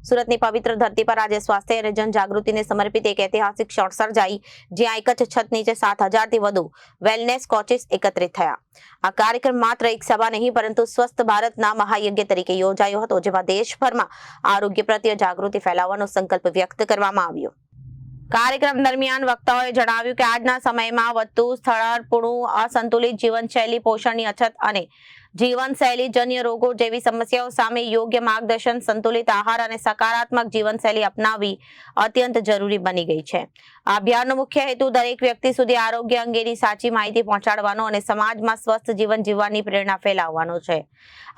સુરતની પવિત્ર ધરતી પર આજે સ્વાસ્થ્ય અને જનજાગૃતિને સમર્પિત એક ઐતિહાસિક ક્ષણ સર્જાઈ, જ્યાં એક જ છત નીચે 7,000થી વધુ વેલનેસ કોચિસ એકત્રિત થયા। આ કાર્યક્રમ માત્ર એક સભા નહીં, પરંતુ સ્વસ્થ ભારતના મહાયજ્ઞ તરીકે યોજાયો હતો, જેમાં દેશભરમાં આરોગ્ય પ્રત્યે જાગૃતિ ફેલાવવાનો સંકલ્પ વ્યક્ત કરવામાં આવ્યો। કાર્યક્રમ દરમિયાન વક્તાઓએ જણાવ્યું કે આજના સમયમાં વધતું સ્થળાંતરપૂર્ણ, અસંતુલિત જીવનશૈલી, પોષણની અછત અને જીવનશૈલીજન્ય રોગો જેવી સમસ્યાઓ સામે યોગ્ય માર્ગદર્શન, સંતુલિત આહાર અને સકારાત્મક જીવનશૈલી અપનાવવી અત્યંત જરૂરી બની ગઈ છે। આ અભિયાનનો મુખ્ય હેતુ દરેક વ્યક્તિ સુધી આરોગ્ય અંગેની સાચી માહિતી પહોંચાડવાનો અને સમાજમાં સ્વસ્થ જીવન જીવવાની પ્રેરણા ફેલાવવાનો છે।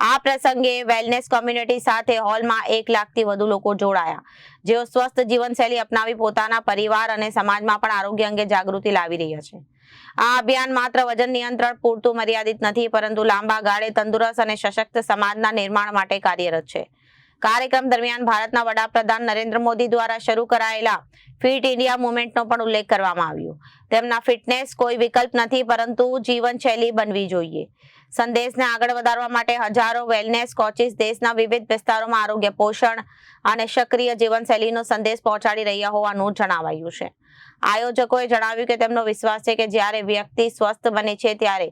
આ પ્રસંગે વેલનેસ કોમ્યુનિટી સાથે હોલમાં 1 લાખથી વધુ લોકો જોડાયા, જેઓ સ્વસ્થ જીવનશૈલી અપનાવી પોતાના પરિવાર અને સમાજમાં પણ આરોગ્ય અંગે જાગૃતિ લાવી રહ્યા છે। આ અભિયાન માત્ર વજન નિયંત્રણ પૂરતું મર્યાદિત નથી, પરંતુ લાંબા ગાળે તંદુરસ્ત અને સશક્ત સમાજના નિર્માણ માટે કાર્યરત છે। કાર્યક્રમ દરમિયાન ભારતના વડાપ્રધાન નરેન્દ્ર મોદી દ્વારા શરૂ કરાયેલા ફિટ ઇન્ડિયા મુવમેન્ટનો પણ ઉલ્લેખ કરવામાં આવ્યો। તેમના ફિટનેસ કોઈ વિકલ્પ નથી, પરંતુ જીવનશૈલી બનવી જોઈએ સંદેશને આગળ વધારવા માટે હજારો વેલનેસ કોચિસ દેશના વિવિધ વિસ્તારોમાં આરોગ્ય, પોષણ અને સક્રિય જીવનશૈલીનો સંદેશ પહોંચાડી રહ્યા હોવાનું જણાવાયું છે। આયોજકોએ જણાવ્યું કે તેમનો વિશ્વાસ છે કે જ્યારે વ્યક્તિ સ્વસ્થ બને છે, ત્યારે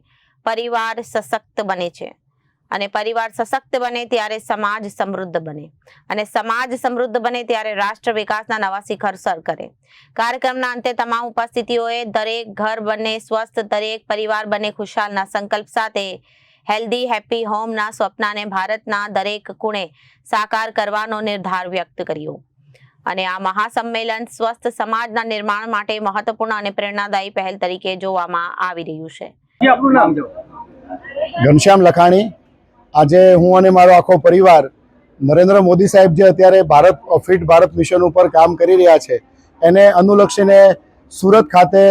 પરિવાર સશક્ત બને છે, અને પરિવાર સશક્ત બને ત્યારે સમાજ સમૃદ્ધ બને, અને સમાજ સમૃદ્ધ બને ત્યારે રાષ્ટ્ર વિકાસના નવા શિખર સર કરે। કાર્યક્રમના અંતે તમામ ઉપસ્થિતિઓએ દરેક ઘર બને સ્વસ્થ, દરેક પરિવાર બને ખુશહાલના સંકલ્પ સાથે હેલ્ધી હેપી હોમના સ્વપ્નને ભારતના દરેક ખૂણે સાકાર કરવાનો નિર્ધાર વ્યક્ત કર્યો। અને આ મહાસંમેલન સ્વસ્થ સમાજના નિર્માણ માટે મહત્વપૂર્ણ અને પ્રેરણાદાયી પહેલ તરીકે જોવામાં આવી રહ્યું છે। ઘનશ્યામ લખાણી। આજે હું અને મારો આખો પરિવાર નરેન્દ્ર મોદી સાહેબ જે અત્યારે ફિટ ભારત મિશન ઉપર કામ કરી રહ્યા છે, એને અનુલક્ષીને સુરત ખાતે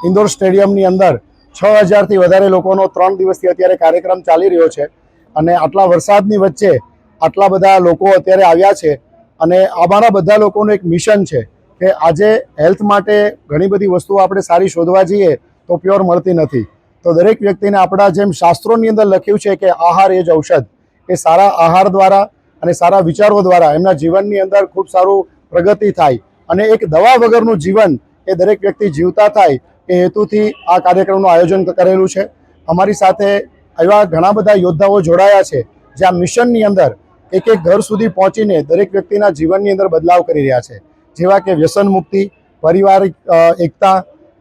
ઇન્ડોર સ્ટેડિયમની અંદર 6,000થી વધારે લોકોનો 3 દિવસથી અત્યારે કાર્યક્રમ ચાલી રહ્યો છે। અને આટલા વરસાદની વચ્ચે આટલા બધા લોકો અત્યારે આવ્યા છે, અને અમારા બધા લોકોનું એક મિશન છે કે આજે હેલ્થ માટે ઘણી બધી વસ્તુઓ આપણે સારી શોધવા જઈએ તો પ્યોર મળતી નથી। તો દરેક વ્યક્તિને આપણા જેમ શાસ્ત્રોની અંદર લખ્યું છે કે આહાર એ જ ઔષધ, એ સારા આહાર દ્વારા અને સારા વિચારો દ્વારા એમના જીવનની અંદર ખૂબ સારું પ્રગતિ થાય, અને એક દવા વગરનું જીવન એ દરેક વ્યક્તિ જીવતા થાય એ હેતુથી આ કાર્યક્રમનું આયોજન કરેલું છે। અમારી સાથે એવા ઘણા બધા યોદ્ધાઓ જોડાયા છે, જે આ મિશનની અંદર એક ઘર સુધી પહોંચીને દરેક વ્યક્તિના જીવનની અંદર બદલાવ કરી રહ્યા છે, જેવા કે વ્યસન મુક્તિ, પારિવારિક એકતા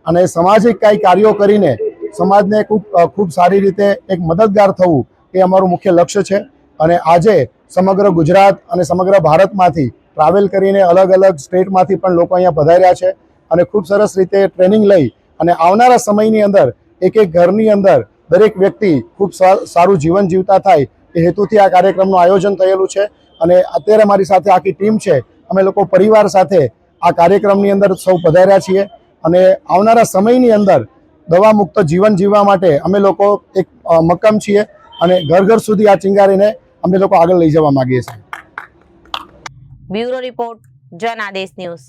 અને સામાજિક કાંઈ કાર્યો કરીને સમાજને ખૂબ સારી રીતે એક મદદગાર થવું એ અમારું મુખ્ય લક્ષ્ય છે। અને આજે સમગ્ર ગુજરાત અને સમગ્ર ભારતમાંથી ટ્રાવેલ કરીને અલગ અલગ સ્ટેટમાંથી પણ લોકો અહીંયા પધાર્યા છે, અને ખૂબ સરસ રીતે ટ્રેનિંગ લઈ અને આવનારા સમયની અંદર એક ઘરની અંદર દરેક વ્યક્તિ ખૂબ સારું જીવન જીવતા થાય એ હેતુથી આ કાર્યક્રમનું આયોજન થયેલું છે। અને અત્યારે મારી સાથે આખી ટીમ છે, અમે લોકો પરિવાર સાથે આ કાર્યક્રમની અંદર સૌ પધાર્યા છીએ, અને આવનારા સમયની અંદર દવા મુક્ત જીવન જીવવા માટે અમે લોકો એક મક્કમ છીએ, અને ઘર ઘર સુધી આ ચિંગારીને અમે લોકો આગળ લઈ જવા માંગીએ છીએ। બ્યુરો રિપોર્ટ, જન આદેશ ન્યૂઝ।